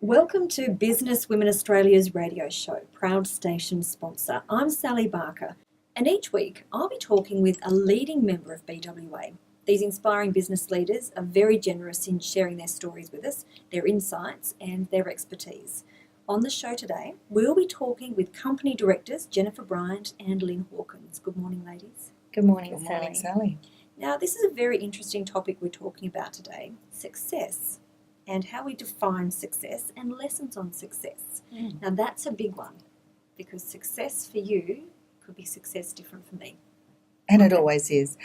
Welcome to Business Women Australia's radio show, proud station sponsor. I'm Sally Barker, and each week I'll be talking with a leading member of BWA. These inspiring business leaders are very generous in sharing their stories with us, their insights and their expertise. On the show today, we'll be talking with company directors Jennifer Bryant and Lynn Hawkins. Good morning, ladies. Good morning, Good Sally. morning, Sally. Now, this is a very interesting topic we're talking about today, success, and how we define success and lessons on success. Now, that's a big one because success for you could be success different for me. And it always is.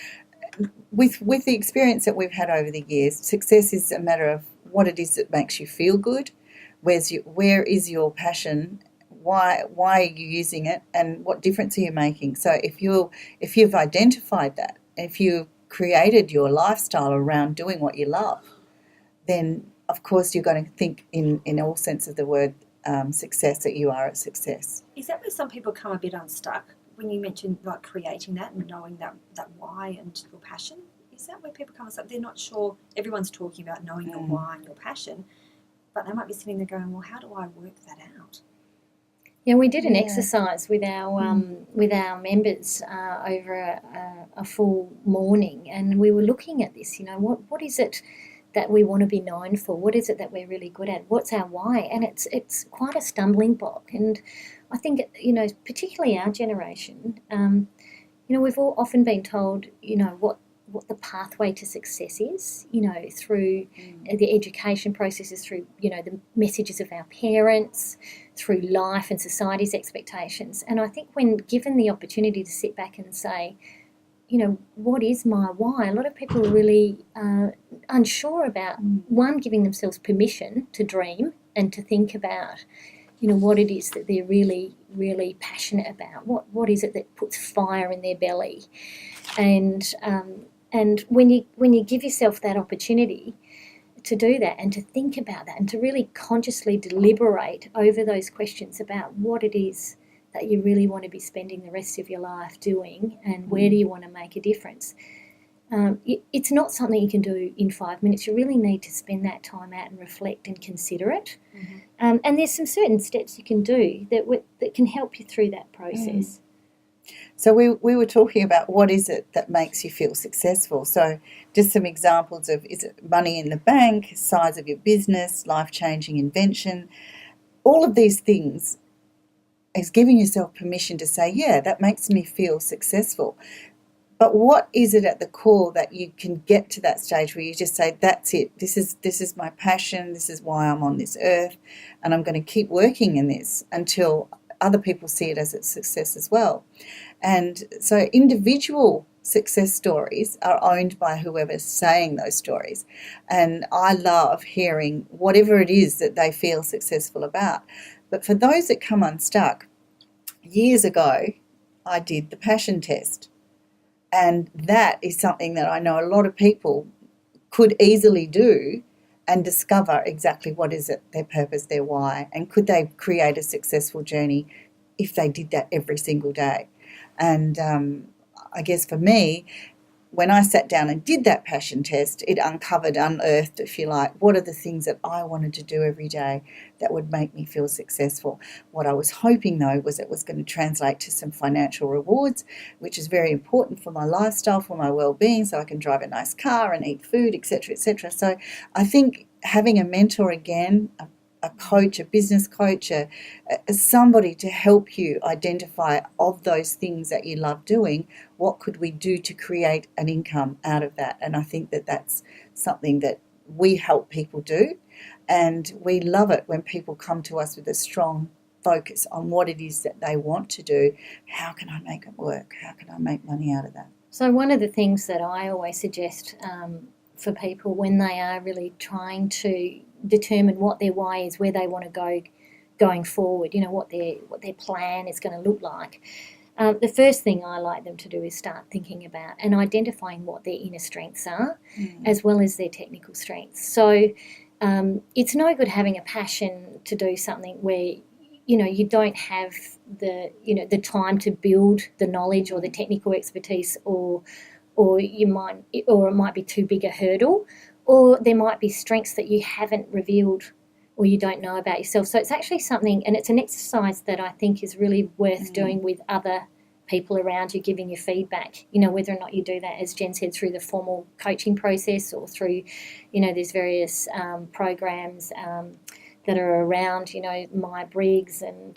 With the experience that we've had over the years, success is a matter of what it is that makes you feel good, where is your passion, why are you using it, and what difference are you making? So if you've identified that, if you've created your lifestyle around doing what you love, then of course you're going to think in all sense of the word success, that you are a success. Is that where some people come a bit unstuck when you mentioned like creating that and knowing that why and your passion? Is that where people come unstuck? They're not sure. Everyone's talking about knowing your why and your passion, but they might be sitting there going, well, how do I work that out? Yeah, we did an exercise with our members over a full morning, and we were looking at this. You know, what is it that we want to be known for? What is it that we're really good at? What's our why? And it's quite a stumbling block. And I think, you know, particularly our generation, you know, we've all often been told, you know, what the pathway to success is, you know, through the education processes, through, you know, the messages of our parents, through life and society's expectations. And I think when given the opportunity to sit back and say, you know, what is my why? A lot of people are really unsure about, one, giving themselves permission to dream and to think about, you know, what it is that they're really, really passionate about. What is it that puts fire in their belly? And when you give yourself that opportunity to do that and to think about that and to really consciously deliberate over those questions about what it is that you really want to be spending the rest of your life doing and where do you want to make a difference. It's not something you can do in 5 minutes. You really need to spend that time out and reflect and consider it. And there's some certain steps you can do that can help you through that process. So we were talking about what is it that makes you feel successful. So just some examples of, is it money in the bank, size of your business, life-changing invention, all of these things is giving yourself permission to say, yeah, that makes me feel successful. But what is it at the core that you can get to that stage where you just say, that's it, this is my passion, this is why I'm on this earth, and I'm going to keep working in this until other people see it as a success as well. And so individual success stories are owned by whoever's saying those stories. And I love hearing whatever it is that they feel successful about. But for those that come unstuck, years ago, I did the passion test. And that is something that I know a lot of people could easily do and discover exactly what is it, their purpose, their why, and could they create a successful journey if they did that every single day. And I guess for me, when I sat down and did that passion test, it unearthed, if you like, what are the things that I wanted to do every day that would make me feel successful. What I was hoping, though, was it was going to translate to some financial rewards, which is very important for my lifestyle, for my well-being, so I can drive a nice car and eat food, etc., etc. So I think having a mentor again, a coach, a business coach, somebody to help you identify of those things that you love doing, what could we do to create an income out of that? And I think that that's something that we help people do, and we love it when people come to us with a strong focus on what it is that they want to do. How can I make it work? How can I make money out of that? So one of the things that I always suggest for people when they are really trying to determine what their why is, where they want to go going forward, you know, what their plan is going to look like. The first thing I like them to do is start thinking about and identifying what their inner strengths are, as well as their technical strengths. So it's no good having a passion to do something where, you know, you don't have the time to build the knowledge or the technical expertise, or it might be too big a hurdle, or there might be strengths that you haven't revealed or you don't know about yourself. So it's actually something, and it's an exercise that I think is really worth doing with other people around you, giving you feedback, whether or not you do that, as Jen said, through the formal coaching process or through, there's various programs that are around, Myers-Briggs and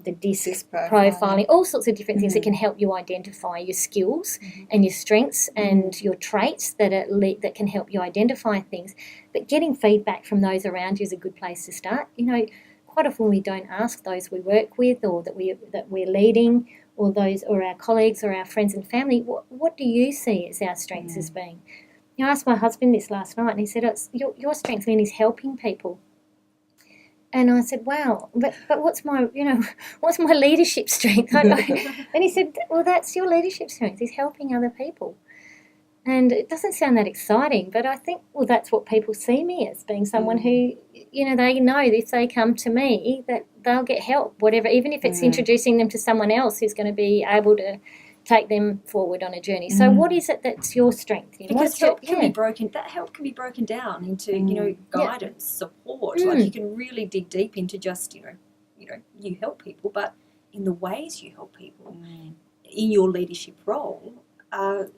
the DISC profiling, all sorts of different things that can help you identify your skills and your strengths and your traits that can help you identify things. But getting feedback from those around you is a good place to start. Quite often we don't ask those we work with or that we're leading, or our colleagues or our friends and family, what do you see as our strengths as being? I asked my husband this last night, and he said, your strength, Lynn, is helping people. And I said, wow, but what's my leadership strength? And he said, well, that's your leadership strength, is helping other people. And it doesn't sound that exciting, but I think, well, that's what people see me as, being someone who, they know if they come to me that they'll get help, whatever, even if it's introducing them to someone else who's going to be able to take them forward on a journey. So what is it that's your strength? Because help can be broken. That help can be broken down into guidance, support. Like you can really dig deep into just you help people, but in the ways you help people in your leadership role are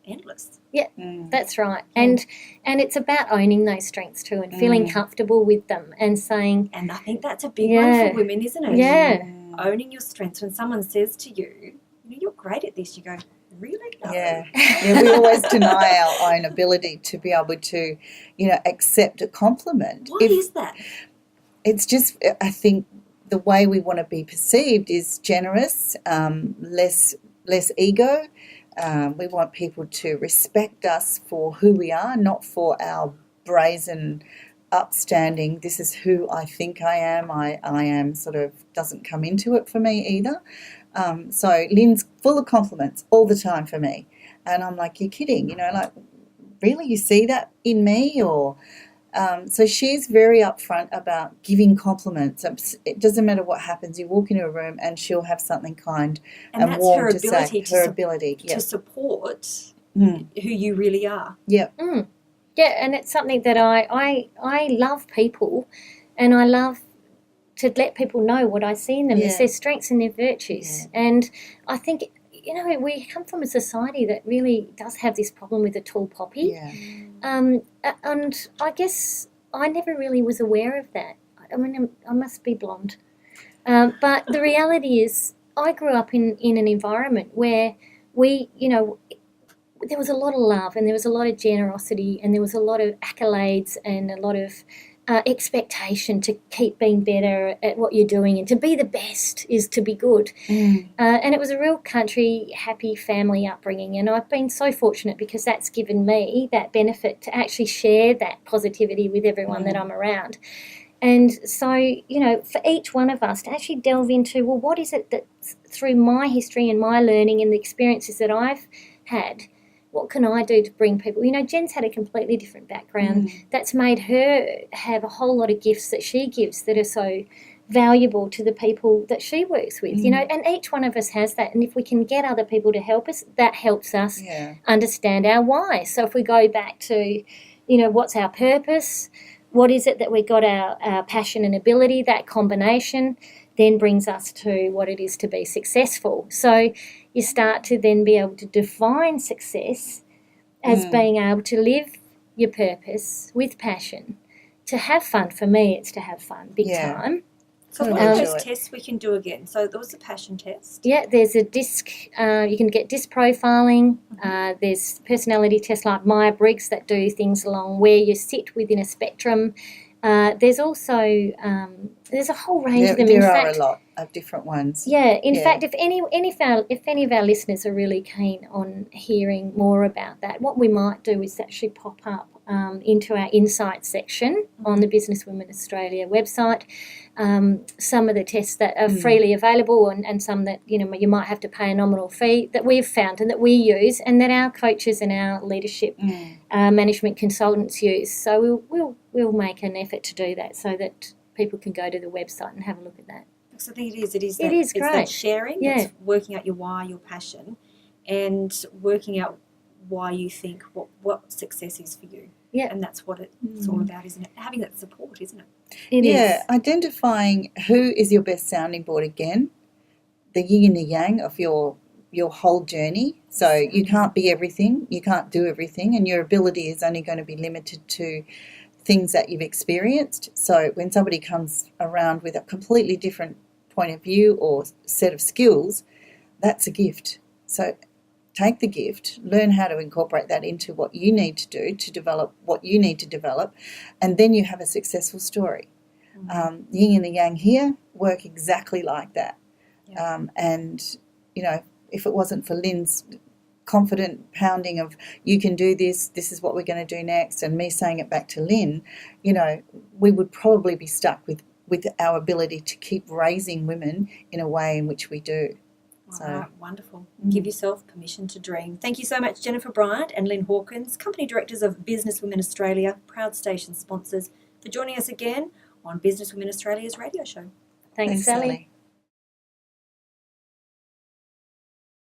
endless. Yeah, that's right. And it's about owning those strengths too, and feeling comfortable with them, and saying. And I think that's a big one for women, isn't it? Yeah. Owning your strengths. When someone says to you, you're great at this, you go, really? No. Yeah, we always deny our own ability to be able to, accept a compliment. Why is that? It's just, I think, the way we want to be perceived is generous, less ego. We want people to respect us for who we are, not for our brazen, upstanding, this is who I think I am. I am sort of doesn't come into it for me either. So Lynn's full of compliments all the time for me. And I'm like, you're kidding, really, you see that in me? Or so she's very upfront about giving compliments. It doesn't matter what happens. You walk into a room and she'll have something kind and warm to say. Her ability to support who you really are. Yeah. Yeah, and it's something that I love people, and I love to let people know what I see in them. It's their strengths and their virtues. Yeah. And I think, we come from a society that really does have this problem with the tall poppy. Yeah. And I guess I never really was aware of that. I mean, I must be blonde. But the reality is I grew up in an environment where we, there was a lot of love, and there was a lot of generosity, and there was a lot of accolades and a lot of expectation to keep being better at what you're doing, and to be the best is to be good. And it was a real country, happy family upbringing, and I've been so fortunate because that's given me that benefit to actually share that positivity with everyone that I'm around. And so, for each one of us to actually delve into, well, what is it that through my history and my learning and the experiences that I've had, what can I do to bring people? Jen's had a completely different background. That's made her have a whole lot of gifts that she gives that are so valuable to the people that she works with, and each one of us has that. And if we can get other people to help us, that helps us understand our why. So if we go back to, what's our purpose? What is it that we got our passion and ability? That combination then brings us to what it is to be successful. So you start to then be able to define success as being able to live your purpose with passion, to have fun. For me, it's to have fun big time. So what are those tests we can do again? So there was a passion test. Yeah, there's a DISC. You can get DISC profiling. There's personality tests like Myers-Briggs that do things along where you sit within a spectrum. There's also there's a whole range of them. There are a lot of different ones. Yeah. In fact, if any of our listeners are really keen on hearing more about that, what we might do is actually pop up into our insights section on the Business Women Australia website. Some of the tests that are freely available, and some that you might have to pay a nominal fee, that we've found and that we use, and that our coaches and our leadership management consultants use. So we'll make an effort to do that so that people can go to the website and have a look at that. So I think it is great. It's that sharing. It's working out your why, your passion, and working out why you think what success is for you. Yeah. And that's what it's all about, isn't it? Having that support, isn't it? It Yeah, is. identifying who is your best sounding board again, the yin and the yang of your whole journey. So you can't be everything, you can't do everything, and your ability is only going to be limited to things that you've experienced. So when somebody comes around with a completely different point of view or set of skills, that's a gift. So take the gift, learn how to incorporate that into what you need to do to develop what you need to develop, and then you have a successful story. Yin and the yang here work exactly like that. And, you know, if it wasn't for Lynn's confident pounding of you can do this, this is what we're going to do next, and me saying it back to Lynn, you know, we would probably be stuck with our ability to keep raising women in a way in which we do. All right, wonderful. Give yourself permission to dream. Thank you so much, Jennifer Bryant and Lynn Hawkins, Company Directors of Business Women Australia, proud station sponsors, for joining us again on Business Women Australia's radio show. Thanks, Sally.